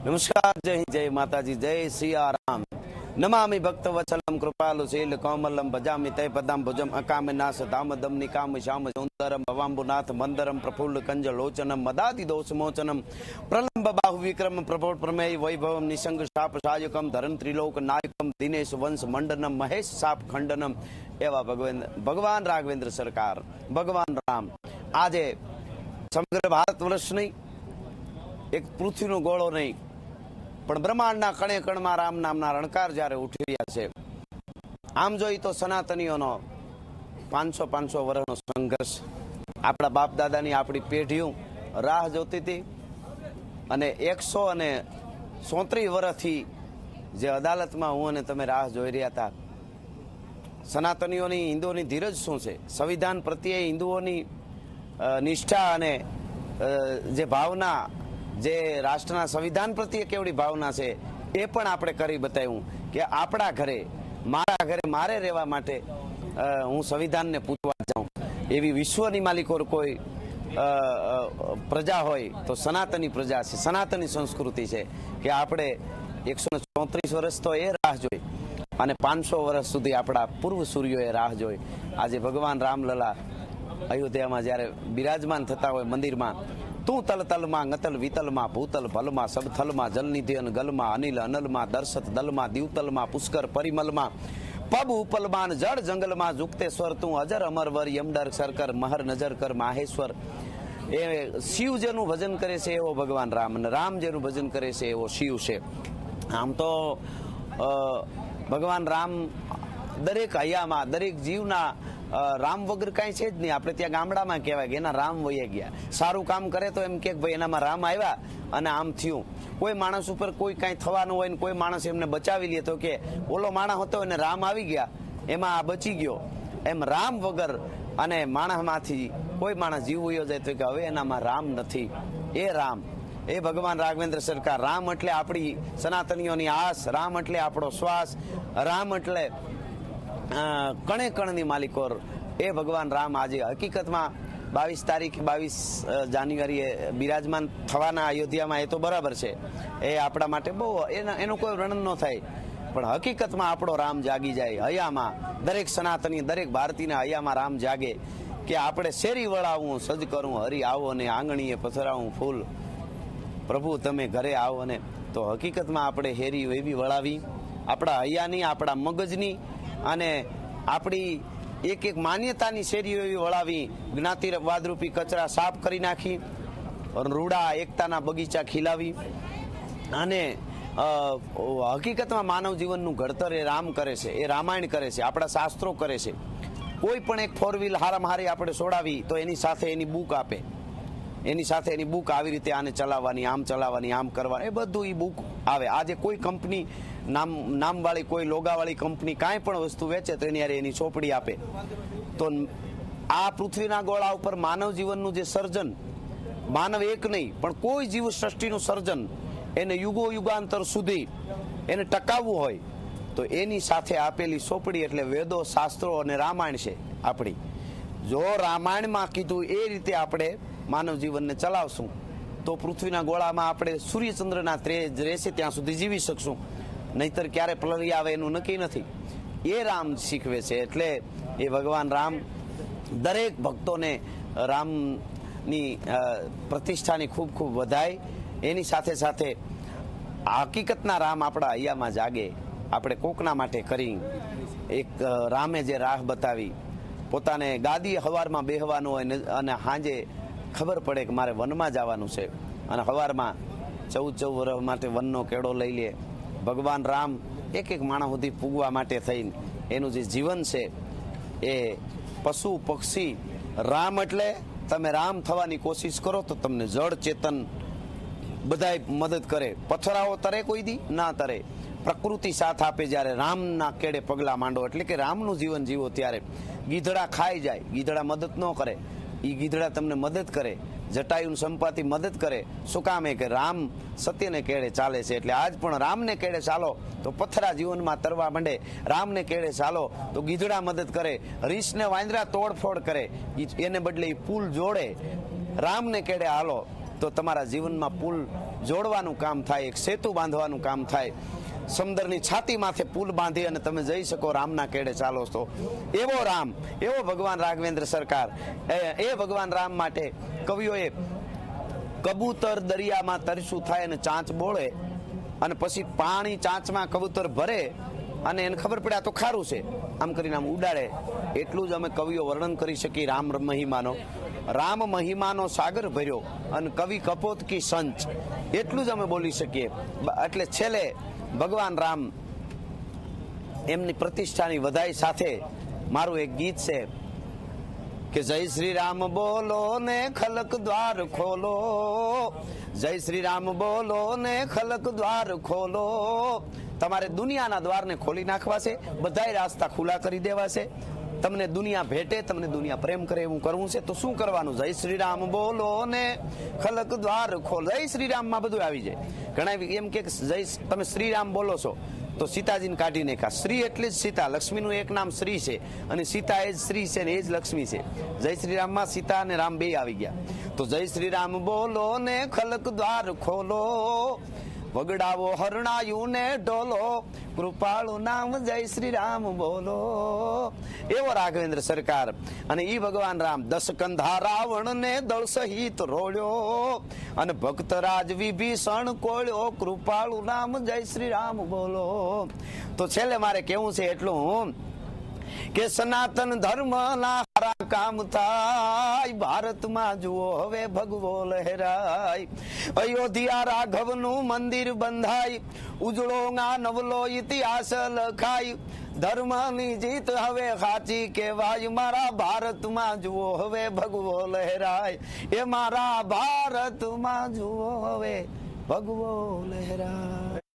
नमस्कार, जय हिंद, जय माताजी, जय सिया राम। नमामि भक्तवत्सलं कृपालुशील कोमलं भजामि तय पदां भुजं अकामनाश दामदं निकाम श्याम सौन्दरं भवाम्बुनाथ मंदरं प्रफुल्ल कंज लोचनं मदादि दोष मोचनं प्रलंब बाहु विक्रम प्रभोट प्रमेय वैभवं निसंग शाप सायकं धरण त्रिलोक नायकं दिनेश वंश मंडनम महेश साप खंडनम एवा भगवान राघवेंद्र सरकार भगवान राम આજે સમગ્ર ભારત વર્ષ નહીં, એક પૃથ્વીનો ગોળો નહીં, પણ બ્રહ્માંડના કણે કણમાં રામ નામના રણકાર જ્યારે ઉઠી રહ્યા છે. આમ જોઈ તો સનાતનીઓનો 500 વર્ષનો સંઘર્ષ, આપણા બાપ દાદાની આપણી પેઢીઓ રાહ જોતી હતી અને 134 વર્ષથી જે અદાલતમાં હું અને તમે રાહ જોઈ રહ્યા હતા. સનાતનીઓની, હિન્દુઓની ધીરજ શું છે, સંવિધાન પ્રત્યે હિન્દુઓની નિષ્ઠા અને જે ભાવના, જે રાષ્ટ્રના સંવિધાન પ્રત્યે કેવડી ભાવના છે એ પણ આપણે કરી બતાવ્યું કે આપણા ઘરે, મારા ઘરે મારે રહેવા માટે હું સંવિધાનને પૂછવા જાઉં. એવી વિશ્વની માલિકો કોઈ પ્રજા હોય તો સનાતની પ્રજા છે, સનાતની સંસ્કૃતિ છે કે આપણે 134 વર્ષ તો એ રાહ જોઈ અને 500 વર્ષ સુધી આપણા પૂર્વ સૂર્યોએ રાહ જોઈ. આજે ભગવાન રામલલા અયોધ્યામાં જ્યારે બિરાજમાન થતા હોય મંદિરમાં, તું તલ તલમાં ગતલ વિતલમાં ભૂતલ ભલમાં સબ થલમાં જલનિધિ અન ગલમાં અનિલ અનલમાં દર્શત દલમાં દીવતલમાં પુષ્કર પરિમલમાં પબ ઉપલમાન જળ જંગલમાં ઝુકતે સ્વર તું અજર અમર વર યમડર સરકર મહર નજર કર માહેશ્વર. એ શિવ જેનું ભજન કરે છે એવો ભગવાન રામ, અને રામ જેનું ભજન કરે છે એવો શિવ છે. આમ તો ભગવાન રામ દરેક હૈયામાં, દરેક જીવના રામ વગર કાંઈ છે જ નહીં. આપણે ત્યાં ગામડામાં કહેવાય કે એના રામ વહી ગયા. સારું કામ કરે તો એમ કે ભાઈ એનામાં રામ આવ્યા અને આમ થયું. કોઈ માણસ ઉપર કોઈ કાંઈ થવાનું હોય ને કોઈ માણસ એમને બચાવી લે તો કે ઓલો માણસ હતો એને રામ આવી ગયા, એમાં આ બચી ગયો. એમ રામ વગર અને માણસમાંથી કોઈ માણસ જીવ વયો જાય તો કે હવે એનામાં રામ નથી. એ રામ, એ ભગવાન રાઘવેન્દ્ર સરકાર. રામ એટલે આપણી સનાતનીઓની આસ, રામ એટલે આપણો શ્વાસ, રામ એટલે કણે કણની માલિકો એ ભગવાન રામ આજે હકીકતમાં 22 તારીખ 22 જાન્યુઆરીએ બિરાજમાન થવાના અયોધ્યામાં, એ તો બરાબર છે, એ આપણા માટે બહુ એનો કોઈ વર્ણન ન થાય, પણ હકીકતમાં આપણો રામ જાગી જાય હૈયામાં. દરેક સનાતની, દરેક ભારતીયના હૈયામાં રામ જાગે કે આપણે શેરી વળાવું, સજ કરું હરી આવો ને આંગણીએ પથરાવું ફૂલ, પ્રભુ તમે ઘરે આવો ને. તો હકીકતમાં આપણે હેરી એવી વળાવી, આપણા હૈયાની, આપણા મગજની અને આપણી એક એક માન્યતાની શેરીઓ એવી વળાવી, જ્ઞાતિવાદરૂપી કચરા સાફ કરી નાખી, રૂડા એકતાના બગીચા ખીલાવી. અને હકીકતમાં માનવ જીવનનું ઘડતર એ રામ કરે છે, એ રામાયણ કરે છે, આપણા શાસ્ત્રો કરે છે. કોઈ પણ એક 4 વ્હીલ હારામાં હારી આપણે છોડાવી તો એની સાથે એની બુક આપે, એની સાથે એની બુક આવી રીતે આને ચલાવવાની, આમ ચલાવવાની, આમ કરવાની, એ બધું એ બુક આવે. આજે કોઈ કંપની નામવાળી, કોઈ લોગાવાળી કંપની કાંઈ પણ વસ્તુ વેચે તો એની યારે એની ચોપડી આપે. તો આ પૃથ્વીના ગોળા ઉપર માનવ જીવનનું જે સર્જન, માનવ એક નહીં પણ કોઈ જીવ સૃષ્ટિનું સર્જન, એને યુગો યુગાંતર સુધી એને ટકાવવું હોય તો એની સાથે આપેલી ચોપડી એટલે વેદો, શાસ્ત્રો અને રામાયણ છે આપણી. જો રામાયણમાં કીધું એ રીતે આપણે માનવ જીવનને ચલાવશું તો પૃથ્વીના ગોળામાં આપણે સૂર્યચંદ્રના તેજ રહેશે ત્યાં સુધી જીવી શકશું, નહીતર ક્યારે પ્રલય આવે એનું નક્કી નથી. એ રામ શીખવે છે. એટલે એ ભગવાન રામ દરેક ભક્તોને રામની પ્રતિષ્ઠાની ખૂબ ખૂબ વધાય. એની સાથે સાથે હકીકતના રામ આપણા હૈયામાં જાગે. આપણે કોકના માટે કરી એક રામે જે રાહ બતાવી, પોતાને ગાદી હવારમાં બેહવાનું હોય અને સાંજે ખબર પડે કે મારે વનમાં જવાનું છે અને સવારમાં 14 વર્ષ માટે વનનો કેળો લઈ લે. ભગવાન રામ એક એક માણસ સુધી પૂગવા માટે થઈને એનું જે જીવન છે એ પશુ પક્ષી, રામ એટલે તમે રામ થવાની કોશિશ કરો તો તમને જળ ચેતન બધાય મદદ કરે. પથરાઓ તરે કોઈ દી ના તરે, પ્રકૃતિ સાથ આપે. જ્યારે રામના કેડે પગલા માંડો એટલે કે રામનું જીવન જીવો ત્યારે ગીધડા ખાઈ જાય, ગીધડા મદદ ન કરે, એ ગીધડા તમને મદદ કરે. જટાયુની સંપાતિ મદદ કરે. શું કામ? કે રામ સત્યને કેળે ચાલે છે. એટલે આજ પણ રામને કેળે ચાલો તો પથરા જીવનમાં તરવા માંડે, રામને કેળે ચાલો તો ગીધડા મદદ કરે, રીંછને વાંદરા તોડફોડ કરે, એને બદલે પુલ જોડે. રામને કેળે હાલો તો તમારા જીવનમાં પુલ જોડવાનું કામ થાય, એક સેતુ બાંધવાનું કામ થાય, સમુદ્રની છાતી માથે પુલ બાંધી અને તમે જઈ શકો રામના કેડે ચાલો છો. એવો રામ, એવો ભગવાન રાઘવેન્દ્ર સરકાર, એ ભગવાન રામ માટે કવિઓએ કબૂતર દરિયામાં તરસ્યું થાય અને ચાંચ બોળે અને પછી પાણી ચાંચમાં કબૂતર ભરે અને એને ખબર પડે આ તો ખારું છે, આમ કરીને આમ ઉડાડે, એટલું જ અમે કવિઓ વર્ણન કરી શકીએ રામ મહિમાનો. રામ મહિમાનો સાગર ભર્યો અને કવિ કપોત કી સંચ, એટલું જ અમે બોલી શકીએ. એટલે છેલ્લે ભગવાન રામ એમની પ્રતિષ્ઠાની વધાઈ સાથે મારું એક ગીત છે કે જય શ્રી રામ બોલો ને ખલક દ્વાર ખોલો, જય શ્રી રામ બોલો ને ખલક દ્વાર ખોલો. તમારે દુનિયાના દ્વારને ખોલી નાખવા છે, બધાય રાસ્તા ખુલ્લા કરી દેવા છે. તમને દુનિયા ભેટે, તમને દુનિયા પ્રેમ કરે એવું કરવું છે તો શું કરવાનું? જય શ્રી રામ બોલો ને ખલક દ્વાર ખોલો. જય શ્રી રામમાં બધું આવી જાય. ઘણા એમ કે જય તમે શ્રીરામ બોલો છો તો સીતાજીને કાઢી નાખ્યા. શ્રી એટલે જ સીતા, લક્ષ્મીનું એક નામ શ્રી છે અને સીતા એ જ શ્રી છે ને એ જ લક્ષ્મી છે. જય શ્રી રામમાં સીતા અને રામ બે આવી ગયા. તો જય શ્રી રામ બોલો ને ખલક દ્વાર ખોલો, વગડાવો હરણાયું ને ઢોલો, કૃપાળુ નામ જય શ્રી રામ બોલો. એવો રાઘવેન્દ્ર સરકાર અને ઈ ભગવાન રામ 10 કંધા રાવણ ને દળ સહિત રોળ્યો અને ભક્તરાજ વિભીષણ કોળ્યો, કૃપાળુ નામ જય શ્રી રામ બોલો. તો છેલ્લે મારે કેવું છે એટલું કે સનાતન ધર્મ ના હારા કામ થાય, ભારતમાં જુઓ હવે ભગવો લહેરાય. અયોધ્યા રાઘવનું મંદિર બંધાય, ઉજળો નવલો ઇતિહાસ લખાય. ધર્મની જીત હવે સાચી કહેવાય, મારા ભારતમાં જુઓ હવે ભગવો લહેરાય. એ મારા ભારતમાં જુઓ હવે ભગવો લહેરાય.